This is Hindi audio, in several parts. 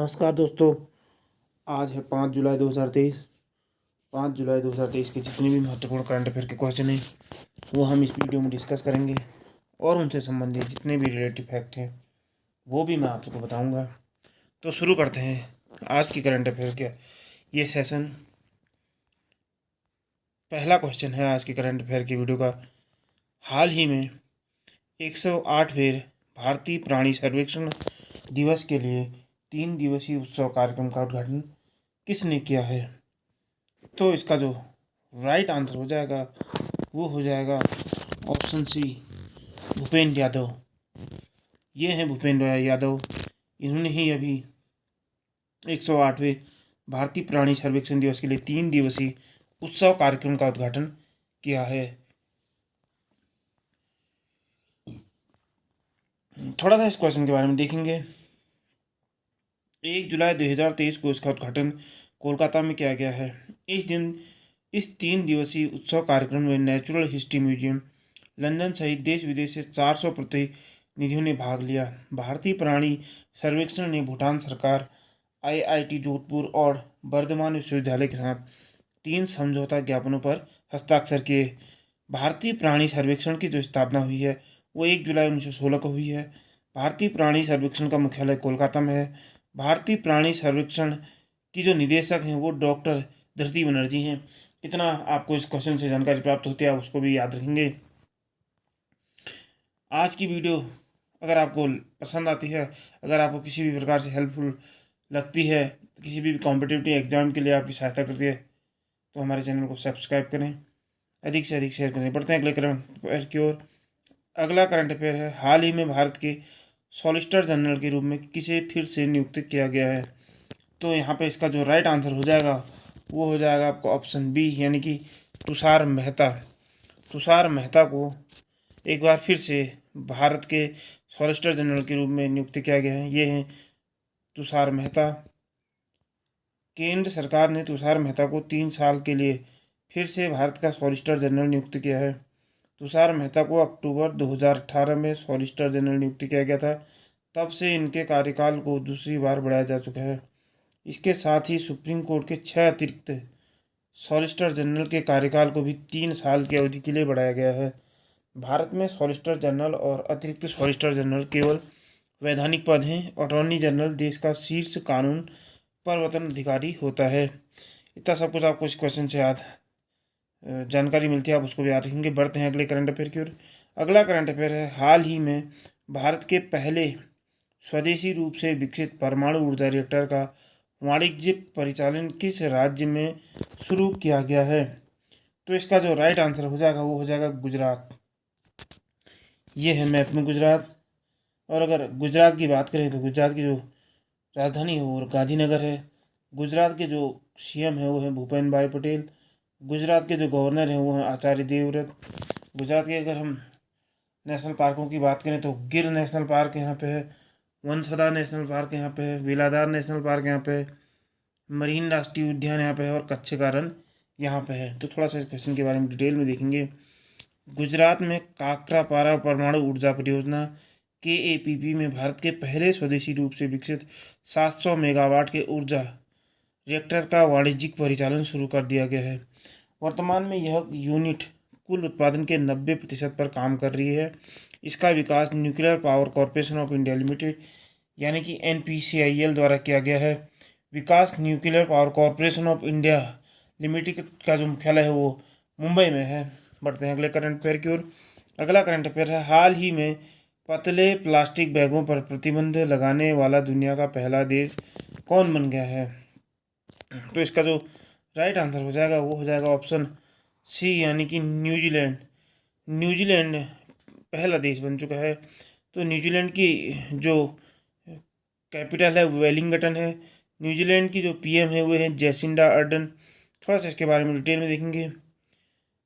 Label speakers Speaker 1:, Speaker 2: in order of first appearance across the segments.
Speaker 1: नमस्कार दोस्तों। आज है 5 जुलाई 2023। 5 जुलाई 2023 के जितने भी महत्वपूर्ण करंट अफेयर के क्वेश्चन हैं वो हम इस वीडियो में डिस्कस करेंगे और उनसे संबंधित जितने भी रिलेटिव फैक्ट हैं वो भी मैं आप सबको बताऊंगा। तो शुरू करते हैं आज की करंट अफेयर के ये सेशन। पहला क्वेश्चन है आज की करंट अफेयर की वीडियो का। हाल ही में 108वें भारतीय प्राणी सर्वेक्षण दिवस के लिए 3 दिवसीय उत्सव कार्यक्रम का उद्घाटन किसने किया है? तो इसका जो राइट आंसर हो जाएगा वो हो जाएगा ऑप्शन सी, भूपेंद्र यादव। ये हैं भूपेंद्र यादव। इन्होंने ही अभी 108वें भारतीय प्राणी सर्वेक्षण दिवस के लिए 3 दिवसीय उत्सव कार्यक्रम का उद्घाटन किया है। थोड़ा सा इस क्वेश्चन के बारे में देखेंगे। 1 जुलाई 2023 को इसका उद्घाटन कोलकाता में किया गया है। इस दिन इस 3 दिवसीय उत्सव कार्यक्रम में नेचुरल हिस्ट्री म्यूजियम लंदन सहित देश विदेश से 400 प्रतिनिधियों ने भाग लिया। भारतीय प्राणी सर्वेक्षण ने भूटान सरकार, IIT जोधपुर और वर्धमान विश्वविद्यालय के साथ 3 समझौता ज्ञापनों पर हस्ताक्षर किए। भारतीय प्राणी सर्वेक्षण की जो स्थापना हुई है वो 1 जुलाई 1916 को हुई है। भारतीय प्राणी सर्वेक्षण का मुख्यालय कोलकाता में है। भारतीय प्राणी सर्वेक्षण की जो निदेशक हैं वो डॉक्टर धृति बनर्जी हैं। इतना आपको इस क्वेश्चन से जानकारी प्राप्त होती है, आप उसको भी याद रखेंगे। आज की वीडियो अगर आपको पसंद आती है, अगर आपको किसी भी प्रकार से हेल्पफुल लगती है, किसी भी कॉम्पिटिटिव एग्जाम के लिए आपकी सहायता करती है, तो हमारे चैनल को सब्सक्राइब करें, अधिक से अधिक शेयर करें। बढ़ते हैं अगले करंट अफेयर की ओर। अगला करंट अफेयर है, हाल ही में भारत के सॉलिसिटर जनरल के रूप में किसे फिर से नियुक्त किया गया है? तो यहाँ पे इसका जो राइट आंसर हो जाएगा वो हो जाएगा आपको ऑप्शन बी, यानी कि तुषार मेहता। तुषार मेहता को एक बार फिर से भारत के सॉलिसिटर जनरल के रूप में नियुक्त किया गया है। ये हैं तुषार मेहता। केंद्र सरकार ने तुषार मेहता को 3 साल के लिए फिर से भारत का सॉलिसिटर जनरल नियुक्त किया है। तुषार मेहता को अक्टूबर 2018 में सॉलिसिटर जनरल नियुक्त किया गया था। तब से इनके कार्यकाल को दूसरी बार बढ़ाया जा चुका है। इसके साथ ही सुप्रीम कोर्ट के 6 अतिरिक्त सॉलिसिटर जनरल के कार्यकाल को भी 3 साल की अवधि के लिए बढ़ाया गया है। भारत में सॉलिसिटर जनरल और अतिरिक्त सॉलिसिटर जनरल केवल वैधानिक पद हैं। अटॉर्नी जनरल देश का शीर्ष कानून प्रवर्तन अधिकारी होता है। इतना सब कुछ आपको इस क्वेश्चन से याद जानकारी मिलती है, आप उसको भी याद रखेंगे। बढ़ते हैं अगले करंट अफेयर की ओर। अगला करंट अफेयर है, हाल ही में भारत के पहले स्वदेशी रूप से विकसित परमाणु ऊर्जा रिएक्टर का वाणिज्यिक परिचालन किस राज्य में शुरू किया गया है? तो इसका जो राइट आंसर हो जाएगा वो हो जाएगा गुजरात। ये है मैप में गुजरात। और अगर गुजरात की बात करें तो गुजरात की जो राजधानी है वो गांधीनगर है। गुजरात के जो CM है वो है भूपेंद्र भाई पटेल। गुजरात के जो गवर्नर हैं वो हैं आचार्य देवव्रत। गुजरात के अगर हम नेशनल पार्कों की बात करें तो गिर नेशनल पार्क यहाँ पे है, वनसदा नेशनल पार्क यहाँ पे है, वेलादार नेशनल पार्क यहाँ पे है, मरीन राष्ट्रीय उद्यान यहाँ पे है और कच्छ का रण यहाँ पे है। तो थोड़ा सा इस क्वेश्चन के बारे में डिटेल में देखेंगे। गुजरात में काकरापारा परमाणु ऊर्जा परियोजना KAPP में भारत के पहले स्वदेशी रूप से विकसित 700 मेगावाट के ऊर्जा रिएक्टर का वाणिज्यिक परिचालन शुरू कर दिया गया है। वर्तमान में यह यूनिट कुल उत्पादन के 90% पर काम कर रही है। इसका Vikas nuclear power corporation of India limited यानी कि NPCIL द्वारा किया गया है। Vikas nuclear power corporation of India limited का जो मुख्यालय है वो मुंबई में है। बढ़ते हैं अगले करंट अफेयर की ओर। अगला करंट अफेयर है, हाल ही में पतले प्लास्टिक बैगों पर प्रतिबंध लगाने वाला दुनिया का पहला देश कौन बन गया है? तो इसका जो राइट आंसर हो जाएगा वो हो जाएगा ऑप्शन सी, यानी कि न्यूजीलैंड। न्यूजीलैंड पहला देश बन चुका है। तो न्यूजीलैंड की जो कैपिटल है वेलिंगटन है। न्यूजीलैंड की जो PM है वो है जेसिंडा अर्डन। थोड़ा सा इसके बारे में डिटेल में देखेंगे।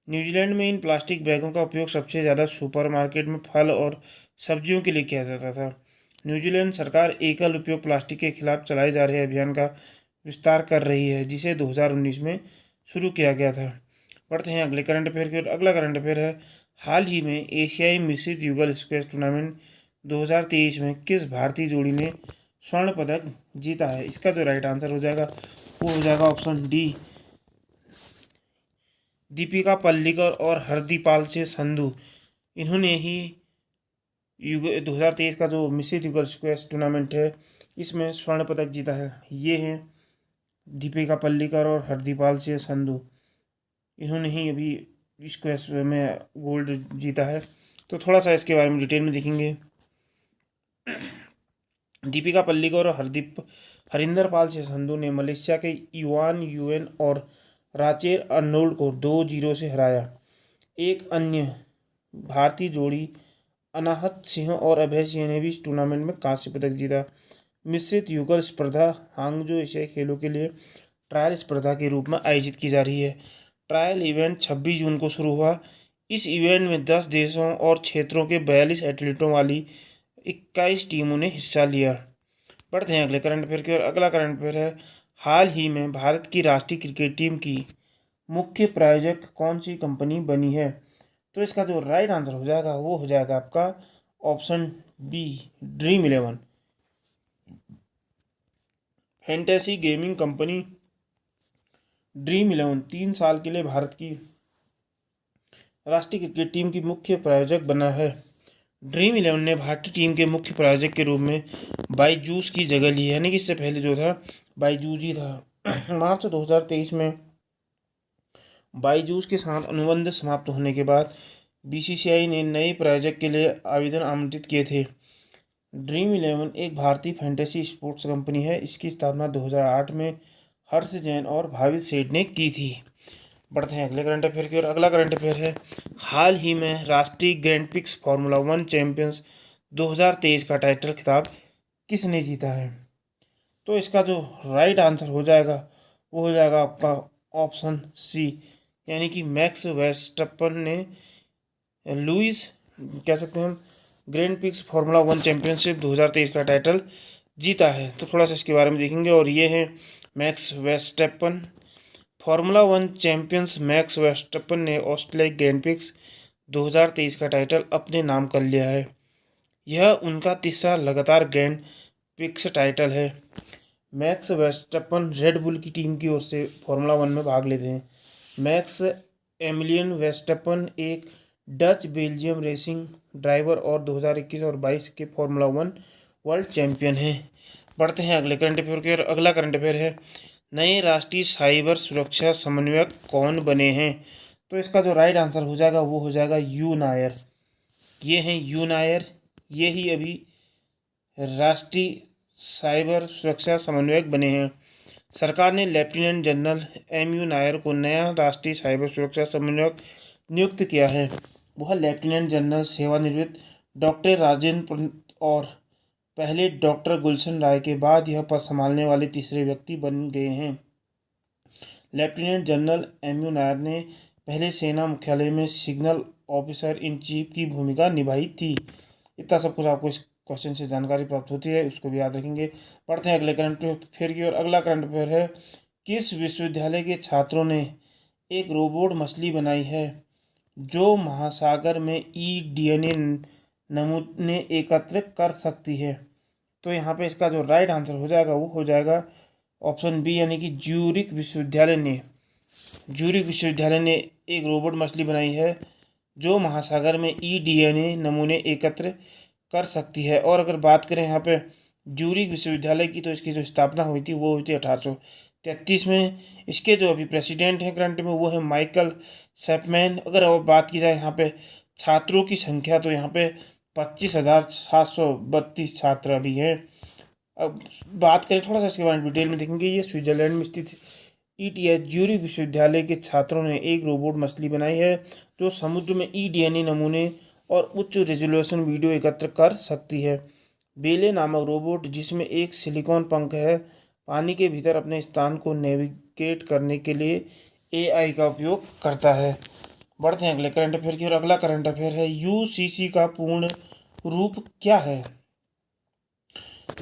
Speaker 1: न्यूजीलैंड में इन प्लास्टिक बैगों का उपयोग सबसे ज़्यादा सुपरमार्केट में फल और सब्जियों के लिए किया जाता था। न्यूजीलैंड सरकार एकल उपयोग प्लास्टिक के खिलाफ चलाए जा रहे अभियान का विस्तार कर रही है, जिसे 2019 में शुरू किया गया था। बढ़ते हैं अगले करंट अफेयर की ओर। अगला करंट अफेयर है, हाल ही में एशियाई मिश्रित युगल स्क्वैश टूर्नामेंट 2023 में किस भारतीय जोड़ी ने स्वर्ण पदक जीता है। इसका जो राइट आंसर हो जाएगा वो हो जाएगा ऑप्शन डी, दीपिका पल्लिकल और हरदीपाल से संधू। इन्होंने ही 2023 का जो मिश्रित युगल स्क्वैश टूर्नामेंट है इसमें स्वर्ण पदक जीता है। ये हैं दीपिका पल्लिकल और हरदीपाल से संधू, इन्होंने ही अभी स्क्वैश में गोल्ड जीता है। तो थोड़ा सा इसके बारे में डिटेल में देखेंगे। दीपिका पल्लिकल और हरिंदर पाल से संधू ने मलेशिया के युआन यूएन और राचेर अर्नोल्ड को 2-0 से हराया। एक अन्य भारतीय जोड़ी अनाहत सिंह और अभय सिंह ने भी इस टूर्नामेंट में कांस्य पदक जीता। मिश्रित युगल स्पर्धा हांगजो एशियाई खेलों के लिए ट्रायल स्पर्धा के रूप में आयोजित की जा रही है। ट्रायल इवेंट 26 जून को शुरू हुआ। इस इवेंट में 10 देशों और क्षेत्रों के 42 एथलीटों वाली 21 टीमों ने हिस्सा लिया। बढ़ते हैं अगले करंट अफेयर की ओर। अगला करंट अफेयर है, हाल ही में भारत की राष्ट्रीय क्रिकेट टीम की मुख्य प्रायोजक कौन सी कंपनी बनी है? तो इसका जो राइट आंसर हो जाएगा वो हो जाएगा आपका option B, dream 11। Fantasy gaming company dream 11 3 साल के लिए भारत की राष्ट्रीय क्रिकेट टीम की मुख्य प्रायोजक बना है। ड्रीम 11 ने भारतीय टीम के मुख्य प्रायोजक के रूप में बाईजूस की जगह ली है, यानी कि इससे पहले जो था बाईजूस ही था। मार्च 2023 में बाईजूस के साथ अनुबंध समाप्त होने के बाद बीसीसीआई ने नए प्रायोजक के लिए आवेदन आमंत्रित किए थे। ड्रीम 11 एक भारतीय फैंटेसी स्पोर्ट्स कंपनी है। इसकी स्थापना 2008 में हर्ष जैन और भावित सेठ ने की थी। बढ़ते हैं अगले करंट अफेयर की ओर। अगला करंट अफेयर है, हाल ही में राष्ट्रीय ग्रैंड प्रिक्स फार्मूला 1 चैंपियंस 2023 का टाइटल खिताब किसने जीता है? तो इसका जो राइट आंसर हो जाएगा वो हो जाएगा आपका ऑप्शन सी, यानी कि मैक्स वर्स्टैपन ने लुइस कह सकते हैं ग्रैंड प्रिक्स फार्मूला 1 चैंपियनशिप 2023 का टाइटल जीता है। तो थोड़ा सा इसके बारे में देखेंगे, और ये है max Verstappen. Formula 1 champions max Verstappen ने ऑस्ट्रेलिया ग्रैंड प्रिक्स 2023 का टाइटल अपने नाम कर लिया है। यह उनका तीसरा लगातार ग्रैंड प्रिक्स टाइटल है। मैक्स वर्स्टैपन रेड बुल की टीम की ओर से फार्मूला 1 में भाग लेते हैं। मैक्स एमिलियन वर्स्टैपन एक डच बेल्जियम रेसिंग ड्राइवर और 2021 और 22 के फार्मूला 1 वर्ल्ड चैंपियन हैं। बढ़ते हैं अगले करंट अफेयर के। अगला करंट अफेयर है, नए राष्ट्रीय साइबर सुरक्षा समन्वयक कौन बने हैं? तो इसका जो राइट आंसर हो जाएगा वो हो जाएगा यू नायर। ये हैं यू नायर, ये ही अभी राष्ट्रीय साइबर सुरक्षा समन्वयक बने हैं। सरकार ने लेफ्टिनेंट जनरल एम.यू. नायर को नया राष्ट्रीय साइबर सुरक्षा समन्वयक नियुक्त किया है। वह लेफ्टिनेंट जनरल सेवानिवृत्त डॉक्टर राजेंद्र पंत और पहले डॉक्टर गुलशन राय के बाद यह पद संभालने वाले तीसरे व्यक्ति बन गए हैं। Lieutenant general M U. नायर ने पहले सेना मुख्यालय में सिग्नल ऑफिसर इन चीफ की भूमिका निभाई थी। इतना सब कुछ आपको इस क्वेश्चन से जानकारी प्राप्त होती है, उसको भी याद रखेंगे। पढ़ते हैं अगले करंट अफेयर की ओर। अगला करंट अफेयर है, किस विश्वविद्यालय के छात्रों ने एक रोबोट मछली बनाई है जो महासागर में ई-डीएनए नमूने एकत्र कर सकती है? तो यहाँ पे इसका जो राइट आंसर हो जाएगा वो हो जाएगा ऑप्शन बी, यानी कि ज्यूरिख विश्वविद्यालय ने एक रोबोट मछली बनाई है जो महासागर में ई-डीएनए नमूने एकत्र कर सकती है। और अगर बात करें यहाँ पे ज्यूरिख विश्वविद्यालय की, तो इसकी जो स्थापना हुई थी वो हुई थी 1833 में। इसके जो अभी प्रेसिडेंट हैं करंट में वो है माइकल सैपमैन। अगर अब बात की जाए यहाँ पे छात्रों की संख्या, तो यहाँ पे 25,732 छात्र अभी हैं। अब बात करें थोड़ा सा इसके बारे में डिटेल में देखेंगे। ये स्विट्जरलैंड में स्थित ETH ज्यूरिख विश्वविद्यालय के छात्रों ने एक रोबोट मछली बनाई है जो समुद्र में ई-डीएनए नमूने और उच्च रेजोल्यूशन वीडियो एकत्र कर सकती है। बेले नामक रोबोट, जिसमें एक सिलिकॉन पंख है, पानी के भीतर अपने स्थान को नेविगेट करने के लिए AI का उपयोग करता है। बढ़ते हैं अगले करंट अफेयर की ओर। अगला करंट अफेयर है, UCC का पूर्ण रूप क्या है?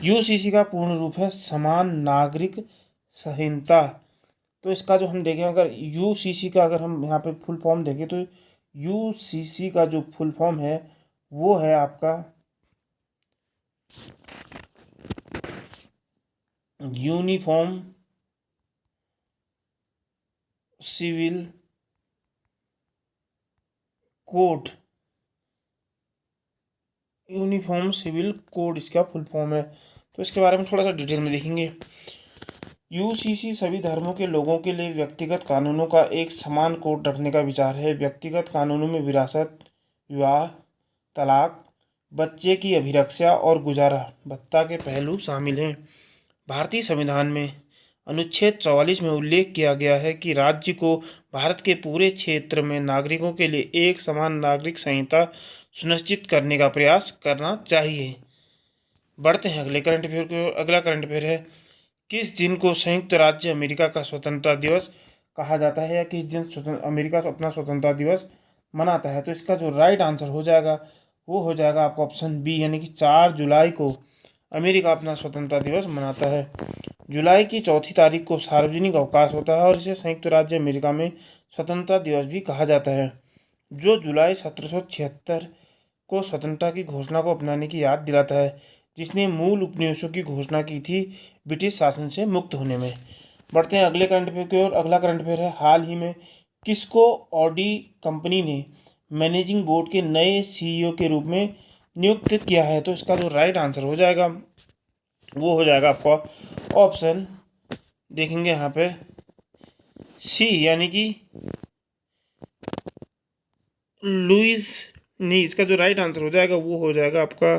Speaker 1: UCC का पूर्ण रूप है समान नागरिक संहिता। तो इसका जो हम देखें, अगर UCC का अगर हम यहाँ पे फुल फॉर्म देखें, तो UCC का जो फुल फॉर्म है वो है आपका uniform civil code. Uniform civil code इसका फुल फॉर्म है। तो इसके बारे में थोड़ा सा डिटेल में देखेंगे। यूसीसी सभी धर्मों के लोगों के लिए व्यक्तिगत कानूनों का एक समान कोड रखने का विचार है। व्यक्तिगत कानूनों में विरासत, विवाह, तलाक, बच्चे की अभिरक्षा और गुजारा भत्ता के पहलू शामिल हैं। भारतीय संविधान में अनुच्छेद 44 में उल्लेख किया गया है कि राज्य को भारत के पूरे क्षेत्र में नागरिकों के लिए एक समान नागरिक संहिता सुनिश्चित करने का प्रयास करना चाहिए। बढ़ते हैं अगले करंट अफेयर को। अगला करंट अफेयर है, किस दिन को संयुक्त राज्य अमेरिका का स्वतंत्रता दिवस कहा जाता है, या किस दिन अमेरिका अपना स्वतंत्रता दिवस मनाता है? तो इसका जो राइट आंसर हो जाएगा वो हो जाएगा आपका ऑप्शन बी, यानी कि 4 जुलाई को अमेरिका अपना स्वतंत्रता दिवस मनाता है। जुलाई की 4 तारीख को सार्वजनिक अवकाश होता है और इसे संयुक्त राज्य अमेरिका में स्वतंत्रता दिवस भी कहा जाता है, जो जुलाई 1776 को स्वतंत्रता की घोषणा को अपनाने की याद दिलाता है, जिसने मूल उपनिवेशों की घोषणा की थी ब्रिटिश शासन से मुक्त होने में। बढ़ते हैं अगले करंट अफेयर की ओर। अगला करंट अफेयर है, हाल ही में किसको ऑडी कंपनी ने मैनेजिंग बोर्ड के नए सीईओ के रूप में नियुक्त किया है? तो इसका जो राइट आंसर हो जाएगा वो हो जाएगा आपका ऑप्शन, देखेंगे यहाँ पे सी, यानी कि लुइस नहीं। इसका जो राइट आंसर हो जाएगा वो हो जाएगा आपका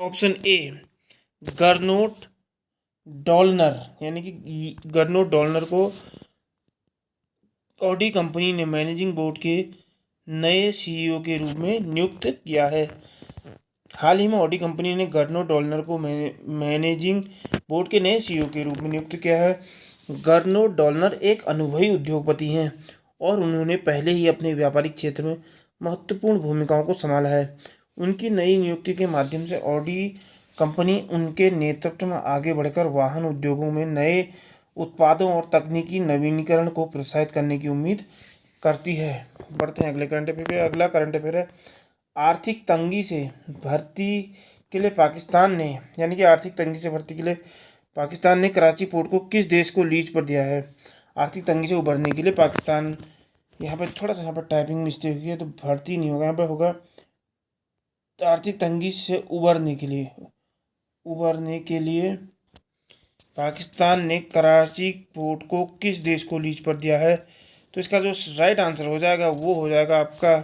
Speaker 1: ऑप्शन ए, गर्नोट डॉलनर, यानी कि गर्नोट डॉलनर को ऑडी कंपनी ने मैनेजिंग बोर्ड के नए सीईओ के रूप में नियुक्त किया है। हाल ही में ऑडी कंपनी ने गर्नोट डॉलनर को मैनेजिंग बोर्ड के नए सीईओ के रूप में नियुक्त किया है। गर्नोट डॉलनर एक अनुभवी उद्योगपति हैं और उन्होंने पहले ही अपने व्यापारिक क्षेत्र में महत्वपूर्ण भूमिकाओं को संभाला है। उनकी नई नियुक्ति के माध्यम से ऑडी कंपनी उनके नेतृत्व में आगे बढ़कर वाहन उद्योगों में नए उत्पादों और तकनीकी नवीनीकरण को प्रोत्साहित करने की उम्मीद करती है। बढ़ते हैं अगले करंट अफेयर पे। अगला करंट अफेयर है, आर्थिक तंगी से भर्ती के लिए पाकिस्तान ने, यानी कि आर्थिक तंगी से भर्ती के लिए पाकिस्तान ने कराची पोर्ट को किस देश को लीज पर दिया है? आर्थिक तंगी से उभरने के लिए पाकिस्तान, यहाँ पर थोड़ा सा यहाँ पर टाइपिंग मिस्टेक हुई है, तो भर्ती नहीं होगा, यहाँ पर होगा आर्थिक तंगी से उभरने के लिए पाकिस्तान ने कराची पोर्ट को किस देश को लीज पर दिया है? तो इसका जो राइट आंसर हो जाएगा वो हो जाएगा आपका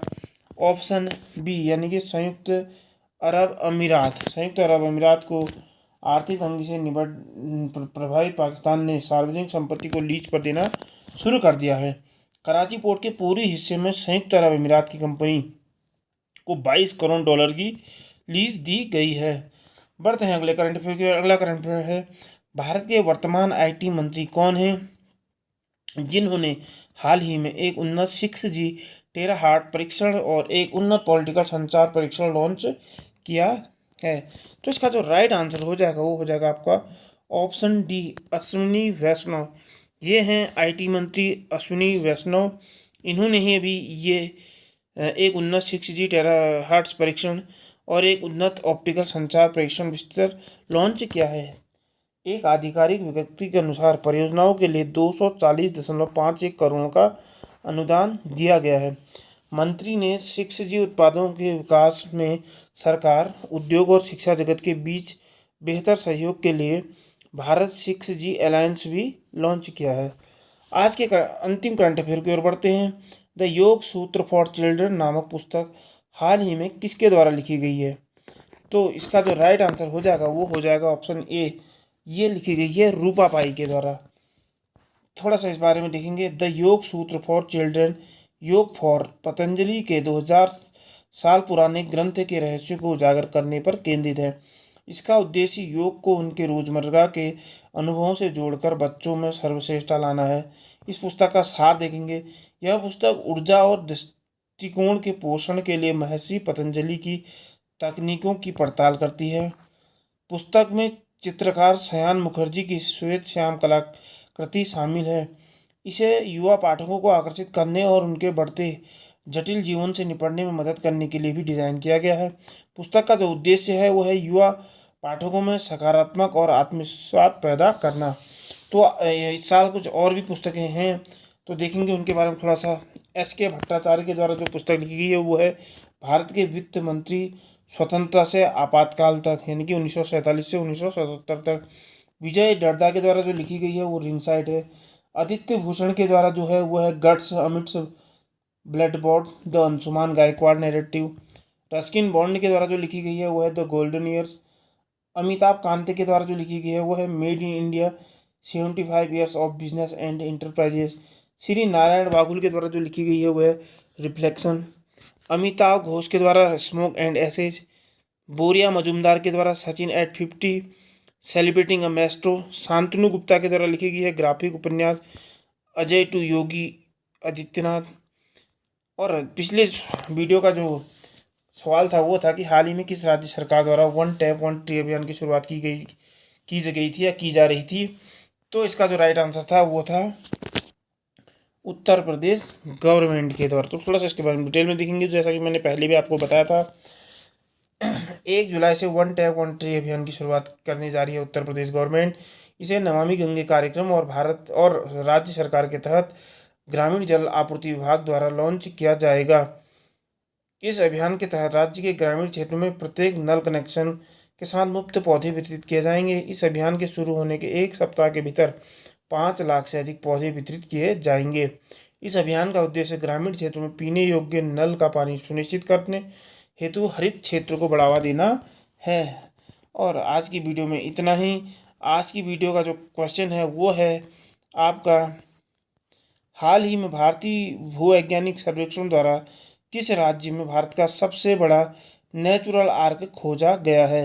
Speaker 1: ऑप्शन बी, यानी कि संयुक्त अरब अमीरात। संयुक्त अरब अमीरात को आर्थिक तंगी से प्रभावित पाकिस्तान ने सार्वजनिक संपत्ति को लीज पर देना शुरू कर दिया है। कराची पोर्ट के पूरे हिस्से में संयुक्त अरब अमीरात की कंपनी को 22 करोड़ डॉलर की लीज दी गई है। बढ़ते हैं अगले करंट अफेयर की। अगला करंट अफेयर है, भारत के वर्तमान आईटी मंत्री कौन हैं जिन्होंने हाल ही में एक उन्नत 6G टेराहार्ट परीक्षण और एक उन्नत पॉलिटिकल संचार परीक्षण लॉन्च किया है? तो इसका जो राइट आंसर हो जाएगा वो हो जाएगा आपका ऑप्शन डी, अश्विनी वैष्णव। ये हैं आईटी मंत्री अश्विनी वैष्णव। इन्होंने ही अभी ये एक उन्नत 6G टेराहार्ट्स परीक्षण और एक उन्नत ऑप्टिकल संचार परीक्षण विस्तार लॉन्च किया है। एक आधिकारिक विज्ञप्ति के अनुसार परियोजनाओं के लिए 240.51 करोड़ का अनुदान दिया गया है। मंत्री ने 6G उत्पादों के विकास में सरकार, उद्योग और शिक्षा जगत के बीच बेहतर सहयोग के लिए भारत 6G अलायंस भी लॉन्च किया है। आज के अंतिम करंट अफेयर की ओर बढ़ते हैं। द योग सूत्र फॉर चिल्ड्रन नामक पुस्तक हाल ही में किसके द्वारा लिखी गई है? तो इसका जो राइट आंसर हो जाएगा वो हो जाएगा ऑप्शन ए, ये लिखी गई है रूपा पाई के द्वारा। थोड़ा सा इस बारे में देखेंगे। द योग सूत्र फॉर चिल्ड्रन योग फॉर पतंजलि के 2000 साल पुराने ग्रंथ के रहस्य को उजागर करने पर केंद्रित है। इसका उद्देश्य योग को उनके रोजमर्रा के अनुभवों से जोड़कर बच्चों में सर्वश्रेष्ठता लाना है। इस पुस्तक का सार देखेंगे। यह पुस्तक ऊर्जा और दृष्टिकोण के पोषण के लिए महर्षि पतंजलि की तकनीकों की पड़ताल करती है। पुस्तक में चित्रकार सयान मुखर्जी की श्वेत श्याम कलाकृति शामिल है। इसे युवा पाठकों को आकर्षित करने और उनके बढ़ते जटिल जीवन से निपटने में मदद करने के लिए भी डिज़ाइन किया गया है। पुस्तक का जो उद्देश्य है वो है युवा पाठकों में सकारात्मक और आत्मविश्वास पैदा करना। तो इस साल कुछ और भी पुस्तकें हैं, तो देखेंगे उनके बारे में थोड़ा सा। S.K. भट्टाचार्य के द्वारा जो पुस्तक लिखी गई है वो है भारत के वित्त मंत्री स्वतंत्रता से आपातकाल तक, यानी कि 1947 से 1977 तक। विजय डरदा के द्वारा जो लिखी गई है वो रिनसाइट है। आदित्य भूषण के द्वारा जो है वो है guts amidst bloodbath the Anshuman Gaekwad narrative. Ruskin Bond के द्वारा जो लिखी गई है वो है the golden years. Amitabh Kant के द्वारा जो लिखी गई है वो है made in India 75 years of business and enterprises. Shri Narayan Bagul के द्वारा जो लिखी गई है वो है रिफ्लेक्शन। अमिताभ घोष के द्वारा स्मोक एंड एसेज। बोरिया मजुमदार के द्वारा Sachin at 50 celebrating a maestro. Shantanu Gupta के द्वारा लिखी गई है ग्राफिक उपन्यास अजय टू योगी आदित्यनाथ। और पिछले वीडियो का जो सवाल था वो था कि हाल ही में किस राज्य सरकार द्वारा वन टैप वन ट्री अभियान की शुरुआत की गई थी या की जा रही थी। तो इसका जो राइट आंसर था वो था उत्तर प्रदेश गवर्नमेंट के द्वारा। तो थोड़ा सा इसके बारे में डिटेल में देखेंगे। जैसा कि मैंने पहले भी आपको बताया था, 1 जुलाई से वन टैप वन ट्री अभियान की शुरुआत करने जा रही है उत्तर प्रदेश गवर्नमेंट। इसे नमामि गंगे कार्यक्रम और भारत और राज्य सरकार के तहत ग्रामीण जल आपूर्ति विभाग द्वारा लॉन्च किया जाएगा। इस अभियान के तहत राज्य के ग्रामीण क्षेत्रों में प्रत्येक नल कनेक्शन के साथ मुफ्त पौधे वितरित किए जाएंगे। इस अभियान के शुरू होने के 1 सप्ताह के भीतर 5 लाख से अधिक पौधे वितरित किए जाएंगे। इस अभियान का उद्देश्य ग्रामीण क्षेत्रों में पीने योग्य नल का पानी सुनिश्चित करने हेतु हरित क्षेत्र को बढ़ावा देना है। और आज की वीडियो में इतना ही। आज की वीडियो का जो क्वेश्चन है वो है आपका, हाल ही में भारतीय भूवैज्ञानिक सर्वेक्षण द्वारा किस राज्य में भारत का सबसे बड़ा नेचुरल आर्क खोजा गया है।